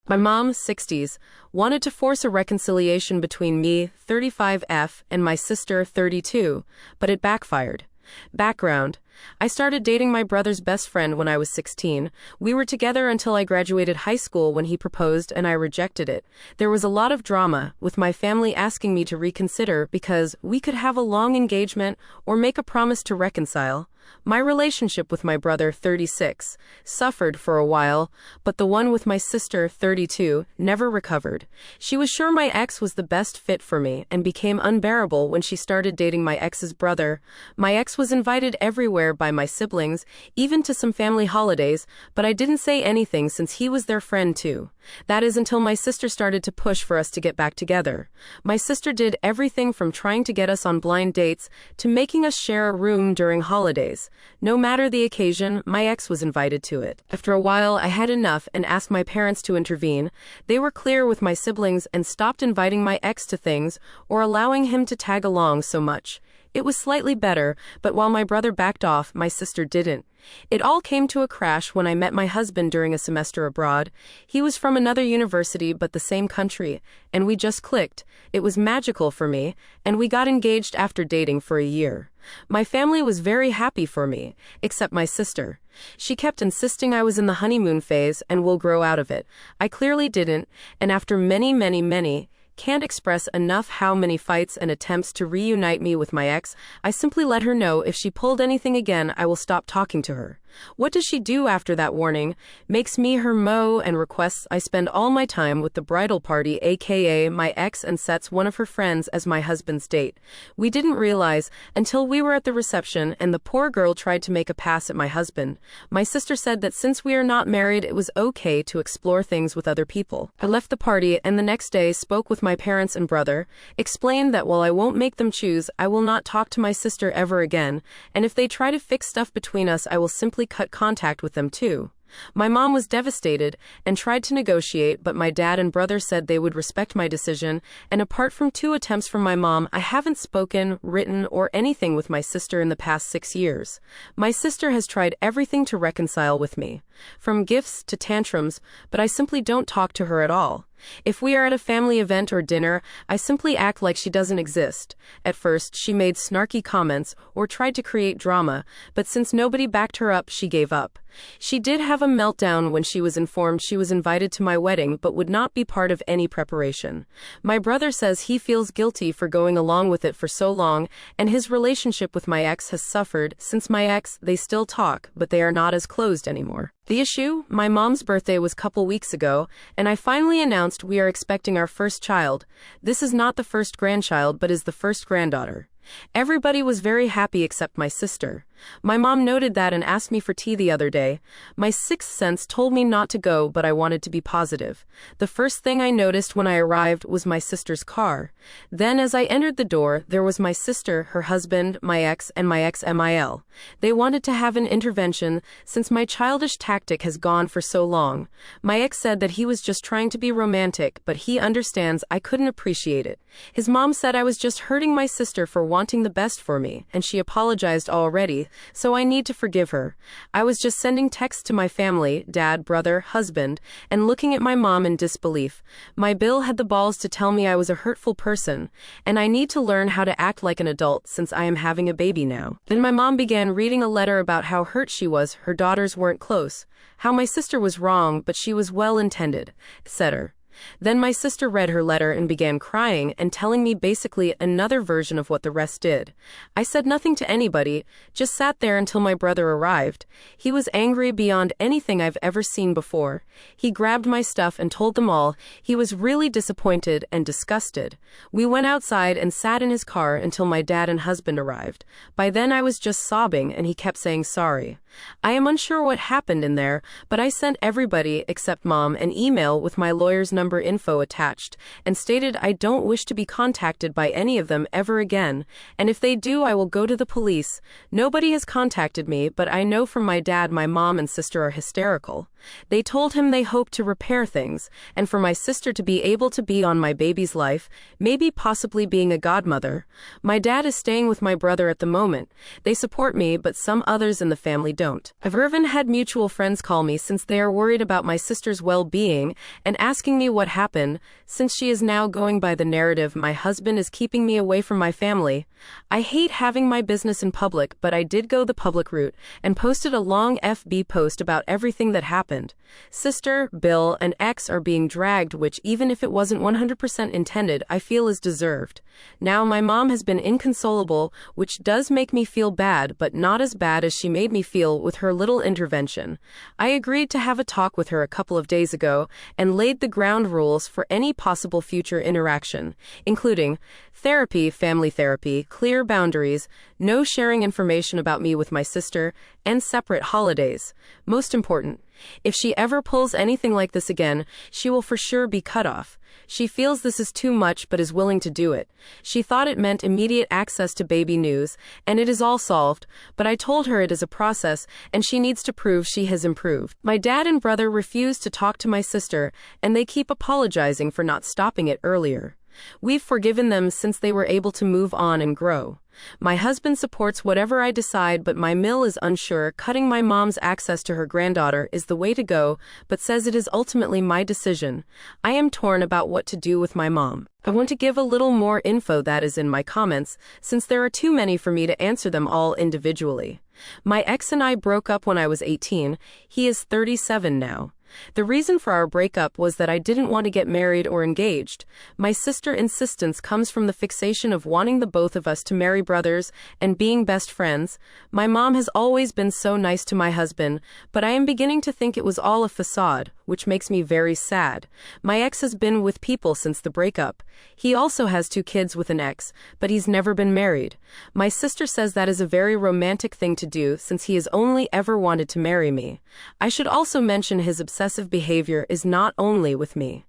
My mom, 60s, wanted to force a reconciliation between me, 35F, and my sister, 32, but it backfired. Background: I started dating my brother's best friend when I was 16. We were together until I graduated high school when he proposed and I rejected it. There was a lot of drama, with my family asking me to reconsider because we could have a long engagement or make a promise to reconcile. My relationship with my brother, 36, suffered for a while, but the one with my sister, 32, never recovered. She was sure my ex was the best fit for me and became unbearable when she started dating my ex's brother. My ex was invited everywhere by my siblings, even to some family holidays, but I didn't say anything since he was their friend too. That is until my sister started to push for us to get back together. My sister did everything from trying to get us on blind dates to making us share a room during holidays. No matter the occasion, my ex was invited to it. After a while, I had enough and asked my parents to intervene. They were clear with my siblings and stopped inviting my ex to things or allowing him to tag along so much. It was slightly better, but while my brother backed off, my sister didn't. It all came to a crash when I met my husband during a semester abroad. He was from another university but the same country, and we just clicked. It was magical for me, and we got engaged after dating for a year. My family was very happy for me, except my sister. She kept insisting I was in the honeymoon phase and will grow out of it. I clearly didn't, and after many, can't express enough how many fights and attempts to reunite me with my ex, I simply let her know if she pulled anything again, I will stop talking to her. What does she do after that warning? Makes me her mo and requests I spend all my time with the bridal party, aka my ex, and sets one of her friends as my husband's date. We didn't realize until we were at the reception and the poor girl tried to make a pass at my husband. My sister said that since we are not married, it was okay to explore things with other people. I left the party and the next day spoke with my parents and brother, explained that while I won't make them choose, I will not talk to my sister ever again, and if they try to fix stuff between us, I will simply cut contact with them too. My mom was devastated and tried to negotiate, but my dad and brother said they would respect my decision, and apart from 2 attempts from my mom, I haven't spoken, written, or anything with my sister in the past 6 years. My sister has tried everything to reconcile with me, from gifts to tantrums, but I simply don't talk to her at all. If we are at a family event or dinner, I simply act like she doesn't exist. At first, she made snarky comments or tried to create drama, but since nobody backed her up, she gave up. She did have a meltdown when she was informed she was invited to my wedding but would not be part of any preparation. My brother says he feels guilty for going along with it for so long, and his relationship with my ex has suffered. Since my ex, they still talk, but they are not as closed anymore. The issue? My mom's birthday was a couple weeks ago, and I finally announced we are expecting our first child. This is not the first grandchild but is the first granddaughter. Everybody was very happy except my sister. My mom noted that and asked me for tea the other day. My sixth sense told me not to go, but I wanted to be positive. The first thing I noticed when I arrived was my sister's car. Then as I entered the door, there was my sister, her husband, my ex, and my ex-MIL. They wanted to have an intervention since my childish tactic has gone for so long. My ex said that he was just trying to be romantic, but he understands I couldn't appreciate it. His mom said I was just hurting my sister for wanting the best for me, and she apologized already, so I need to forgive her. I was just sending texts to my family, dad, brother, husband, and looking at my mom in disbelief. My Bill had the balls to tell me I was a hurtful person, and I need to learn how to act like an adult since I am having a baby now. Then my mom began reading a letter about how hurt she was her daughters weren't close, how my sister was wrong but she was well-intended, etc. Then my sister read her letter and began crying and telling me basically another version of what the rest did. I said nothing to anybody, just sat there until my brother arrived. He was angry beyond anything I've ever seen before. He grabbed my stuff and told them all. He was really disappointed and disgusted. We went outside and sat in his car until my dad and husband arrived. By then I was just sobbing and he kept saying sorry. I am unsure what happened in there, but I sent everybody except mom an email with my lawyer's number info attached and stated I don't wish to be contacted by any of them ever again, and if they do I will go to the police. Nobody has contacted me, but I know from my dad my mom and sister are hysterical. They told him they hoped to repair things, and for my sister to be able to be on my baby's life, maybe possibly being a godmother. My dad is staying with my brother at the moment. They support me, but some others in the family don't. I've even had mutual friends call me since they are worried about my sister's well-being and asking me what happened, since she is now going by the narrative my husband is keeping me away from my family. I hate having my business in public, but I did go the public route and posted a long FB post about everything that happened. Sister, Bill, and ex are being dragged, which even if it wasn't 100% intended, I feel is deserved. Now my mom has been inconsolable, which does make me feel bad, but not as bad as she made me feel with her little intervention. I agreed to have a talk with her a couple of days ago and laid the ground rules for any possible future interaction, including therapy, family therapy, clear boundaries, no sharing information about me with my sister, and separate holidays. Most important, if she ever pulls anything like this again, she will for sure be cut off. She feels this is too much but is willing to do it. She thought it meant immediate access to baby news, and it is all solved, but I told her it is a process and she needs to prove she has improved. My dad and brother refuse to talk to my sister, and they keep apologizing for not stopping it earlier. We've forgiven them since they were able to move on and grow. My husband supports whatever I decide, but my mill is unsure. Cutting my mom's access to her granddaughter is the way to go, but says it is ultimately my decision. I am torn about what to do with my mom. I want to give a little more info that is in my comments, since there are too many for me to answer them all individually. My ex and I broke up when I was 18. He is 37 now. The reason for our breakup was that I didn't want to get married or engaged. My sister's insistence comes from the fixation of wanting the both of us to marry brothers and being best friends. My mom has always been so nice to my husband, but I am beginning to think it was all a facade, which makes me very sad. My ex has been with people since the breakup. He also has 2 kids with an ex, but he's never been married. My sister says that is a very romantic thing to do since he has only ever wanted to marry me. I should also mention his obsessive behavior is not only with me.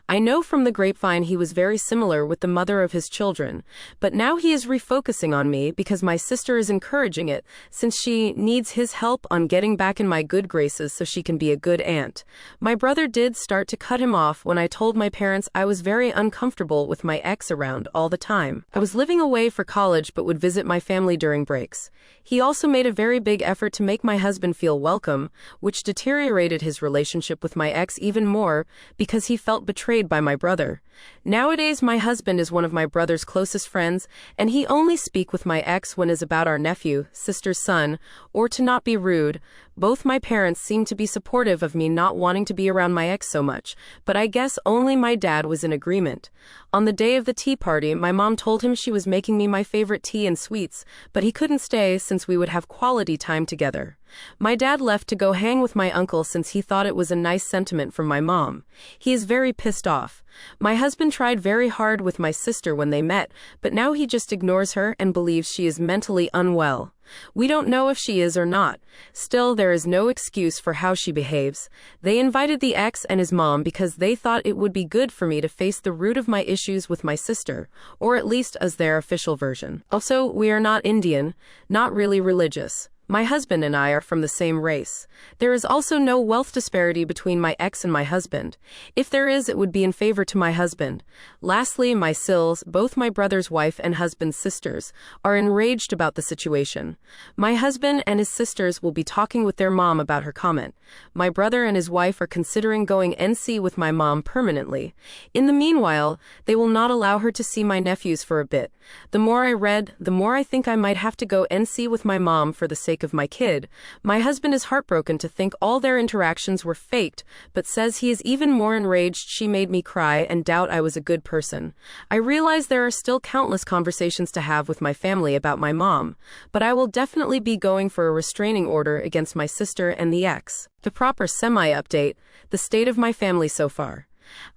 I know from the grapevine he was very similar with the mother of his children, but now he is refocusing on me because my sister is encouraging it, since she needs his help on getting back in my good graces so she can be a good aunt. My brother did start to cut him off when I told my parents I was very uncomfortable with my ex around all the time. I was living away for college but would visit my family during breaks. He also made a very big effort to make my husband feel welcome, which deteriorated his relationship with my ex even more because he felt betrayed by my brother. Nowadays, my husband is one of my brother's closest friends, and he only speaks with my ex when it is about our nephew, sister's son, or to not be rude. Both my parents seem to be supportive of me not wanting to be around my ex so much, but I guess only my dad was in agreement. On the day of the tea party, my mom told him she was making me my favorite tea and sweets, but he couldn't stay since we would have quality time together. My dad left to go hang with my uncle since he thought it was a nice sentiment from my mom. He is very pissed off. My husband tried very hard with my sister when they met, but now he just ignores her and believes she is mentally unwell. We don't know if she is or not. Still, there is no excuse for how she behaves. They invited the ex and his mom because they thought it would be good for me to face the root of my issues with my sister, or at least as their official version. Also, we are not Indian, not really religious. My husband and I are from the same race. There is also no wealth disparity between my ex and my husband. If there is, it would be in favor to my husband. Lastly, my Sills, both my brother's wife and husband's sisters, are enraged about the situation. My husband and his sisters will be talking with their mom about her comment. My brother and his wife are considering going NC with my mom permanently. In the meanwhile, they will not allow her to see my nephews for a bit. The more I read, the more I think I might have to go NC with my mom for the sake of my kid. My husband is heartbroken to think all their interactions were faked, but says he is even more enraged she made me cry and doubt I was a good person. I realize there are still countless conversations to have with my family about my mom, but I will definitely be going for a restraining order against my sister and the ex. The proper semi-update, the state of my family so far.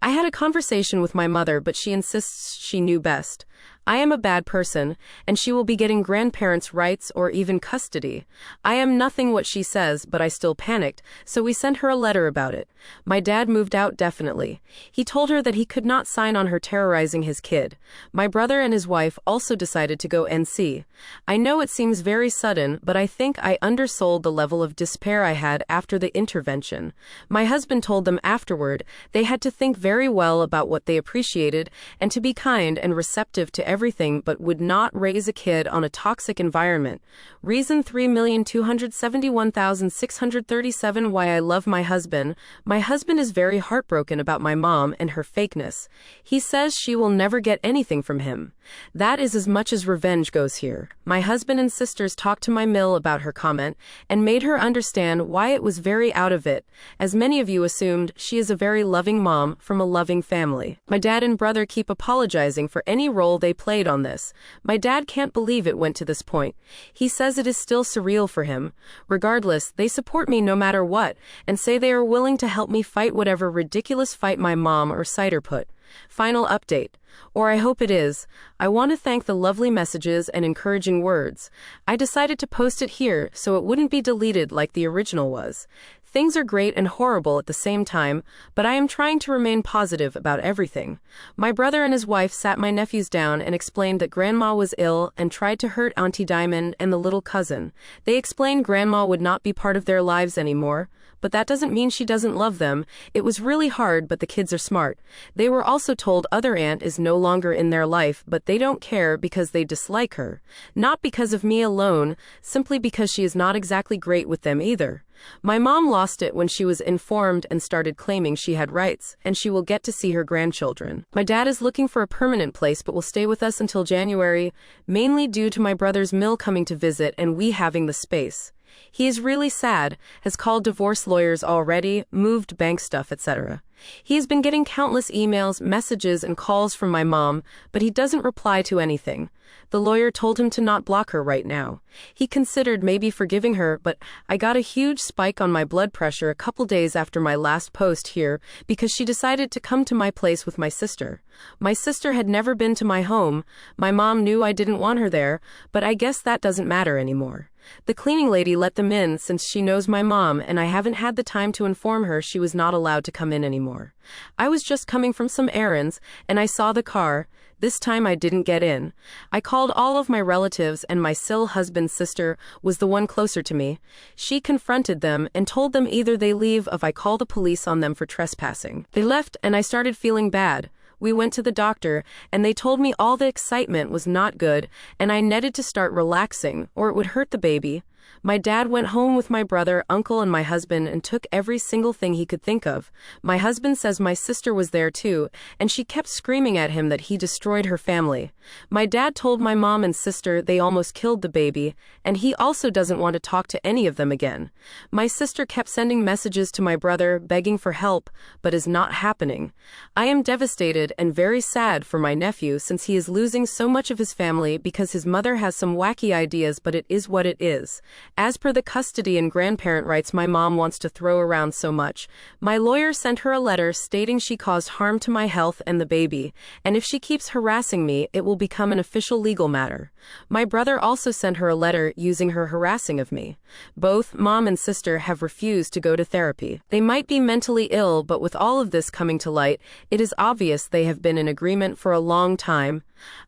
I had a conversation with my mother, but she insists she knew best. I am a bad person, and she will be getting grandparents' rights or even custody. I am nothing what she says, but I still panicked, so we sent her a letter about it. My dad moved out definitely. He told her that he could not sign on her terrorizing his kid. My brother and his wife also decided to go NC. I know it seems very sudden, but I think I undersold the level of despair I had after the intervention. My husband told them afterward they had to think very well about what they appreciated and to be kind and receptive to everything but would not raise a kid on a toxic environment. Reason 3,271,637 Why I love my husband. My husband is very heartbroken about my mom and her fakeness. He says she will never get anything from him. That is as much as revenge goes here. My husband and sisters talked to my mill about her comment and made her understand why it was very out of it. As many of you assumed, she is a very loving mom from a loving family. My dad and brother keep apologizing for any role they played on this. My dad can't believe it went to this point. He says it is still surreal for him. Regardless, they support me no matter what and say they are willing to help me fight whatever ridiculous fight my mom or Cider put. Final update. Or I hope it is. I want to thank the lovely messages and encouraging words. I decided to post it here so it wouldn't be deleted like the original was. Things are great and horrible at the same time, but I am trying to remain positive about everything. My brother and his wife sat my nephews down and explained that Grandma was ill and tried to hurt Auntie Diamond and the little cousin. They explained Grandma would not be part of their lives anymore, but that doesn't mean she doesn't love them. It was really hard, but the kids are smart. They were also told other aunt is no longer in their life, but they don't care because they dislike her. Not because of me alone, simply because she is not exactly great with them either. My mom lost it when she was informed and started claiming she had rights, and she will get to see her grandchildren. My dad is looking for a permanent place but will stay with us until January, mainly due to my brother's mill coming to visit and we having the space. He is really sad, has called divorce lawyers already, moved bank stuff, etc. He has been getting countless emails, messages, and calls from my mom, but he doesn't reply to anything. The lawyer told him to not block her right now. He considered maybe forgiving her, but I got a huge spike on my blood pressure a couple days after my last post here because she decided to come to my place with my sister. My sister had never been to my home. My mom knew I didn't want her there, but I guess that doesn't matter anymore. The cleaning lady let them in since she knows my mom, and I haven't had the time to inform her she was not allowed to come in anymore. I was just coming from some errands, and I saw the car. This time I didn't get in. I called all of my relatives, and my still husband's sister was the one closer to me. She confronted them and told them either they leave or I call the police on them for trespassing. They left, and I started feeling bad. We went to the doctor, and they told me all the excitement was not good, and I needed to start relaxing, or it would hurt the baby. My dad went home with my brother, uncle, and my husband and took every single thing he could think of. My husband says my sister was there too, and she kept screaming at him that he destroyed her family. My dad told my mom and sister they almost killed the baby, and he also doesn't want to talk to any of them again. My sister kept sending messages to my brother, begging for help, but is not happening. I am devastated and very sad for my nephew since he is losing so much of his family because his mother has some wacky ideas, but it is what it is. As per the custody and grandparent rights my mom wants to throw around so much, my lawyer sent her a letter stating she caused harm to my health and the baby, and if she keeps harassing me, it will become an official legal matter. My brother also sent her a letter using her harassing of me. Both mom and sister have refused to go to therapy. They might be mentally ill, but with all of this coming to light, it is obvious they have been in agreement for a long time.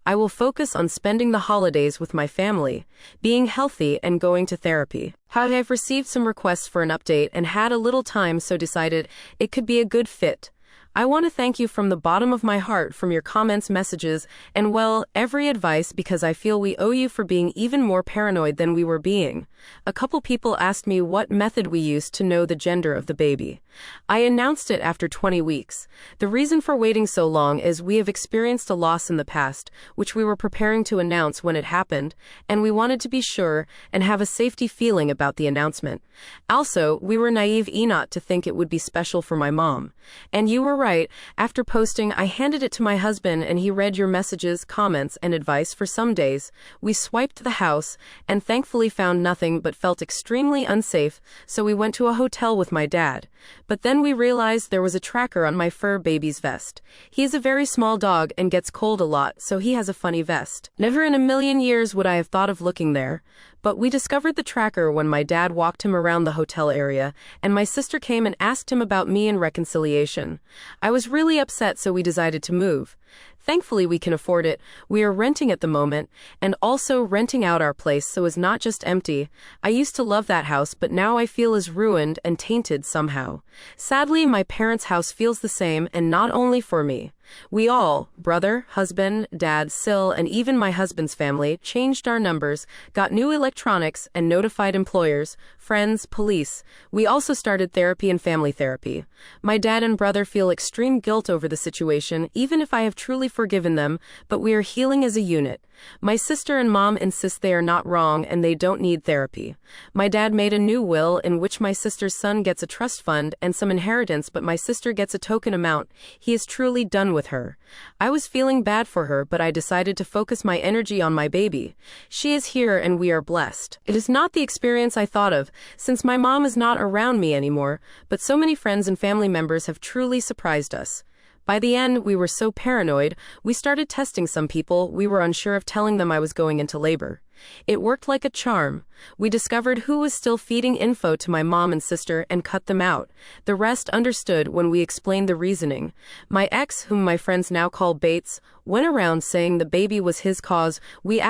I will focus on spending the holidays with my family, being healthy, and going to therapy. I've received some requests for an update and had a little time, so decided it could be a good fit. I want to thank you from the bottom of my heart from your comments, messages, and well, every advice, because I feel we owe you for being even more paranoid than we were being. A couple people asked me what method we used to know the gender of the baby. I announced it after 20 weeks. The reason for waiting so long is we have experienced a loss in the past, which we were preparing to announce when it happened, and we wanted to be sure and have a safety feeling about the announcement. Also, we were naive enough to think it would be special for my mom. And you were right. After posting, I handed it to my husband and he read your messages, comments, and advice for some days. We swiped the house and thankfully found nothing but felt extremely unsafe, so we went to a hotel with my dad. But then we realized there was a tracker on my fur baby's vest. He is a very small dog and gets cold a lot, so he has a funny vest. Never in a million years would I have thought of looking there. But we discovered the tracker when my dad walked him around the hotel area, and my sister came and asked him about me and reconciliation. I was really upset, so we decided to move. Thankfully, we can afford it. We are renting at the moment, and also renting out our place so it's not just empty. I used to love that house, but now I feel is ruined and tainted somehow. Sadly, my parents' house feels the same, and not only for me. We all, brother, husband, dad, Sil, and even my husband's family, changed our numbers, got new electronics, and notified employers, friends, police. We also started therapy and family therapy. My dad and brother feel extreme guilt over the situation, even if I have truly forgiven them, but we are healing as a unit. My sister and mom insist they are not wrong and they don't need therapy. My dad made a new will in which my sister's son gets a trust fund and some inheritance, but my sister gets a token amount. He is truly done with her. I was feeling bad for her, but I decided to focus my energy on my baby. She is here and we are blessed. It is not the experience I thought of, since my mom is not around me anymore, but so many friends and family members have truly surprised us. By the end, we were so paranoid, we started testing some people. We were unsure of telling them I was going into labor. It worked like a charm. We discovered who was still feeding info to my mom and sister and cut them out. The rest understood when we explained the reasoning. My ex, whom my friends now call Bates, went around saying the baby was his cause. We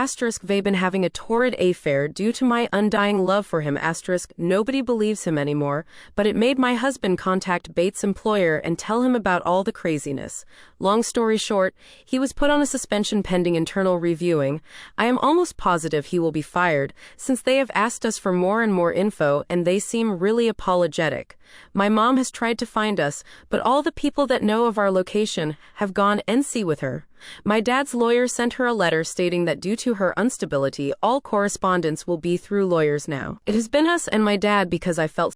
they've been having a torrid affair due to my undying love for him. Nobody believes him anymore, but it made my husband contact Bates' employer and tell him about all the craziness. Long story short, he was put on a suspension pending internal reviewing. I am almost positive he will be fired, since they have asked us for more and more info and they seem really apologetic. My mom has tried to find us, but all the people that know of our location have gone NC with her. My dad's lawyer sent her a letter stating that due to her instability, all correspondence will be through lawyers now. It has been us and my dad because I felt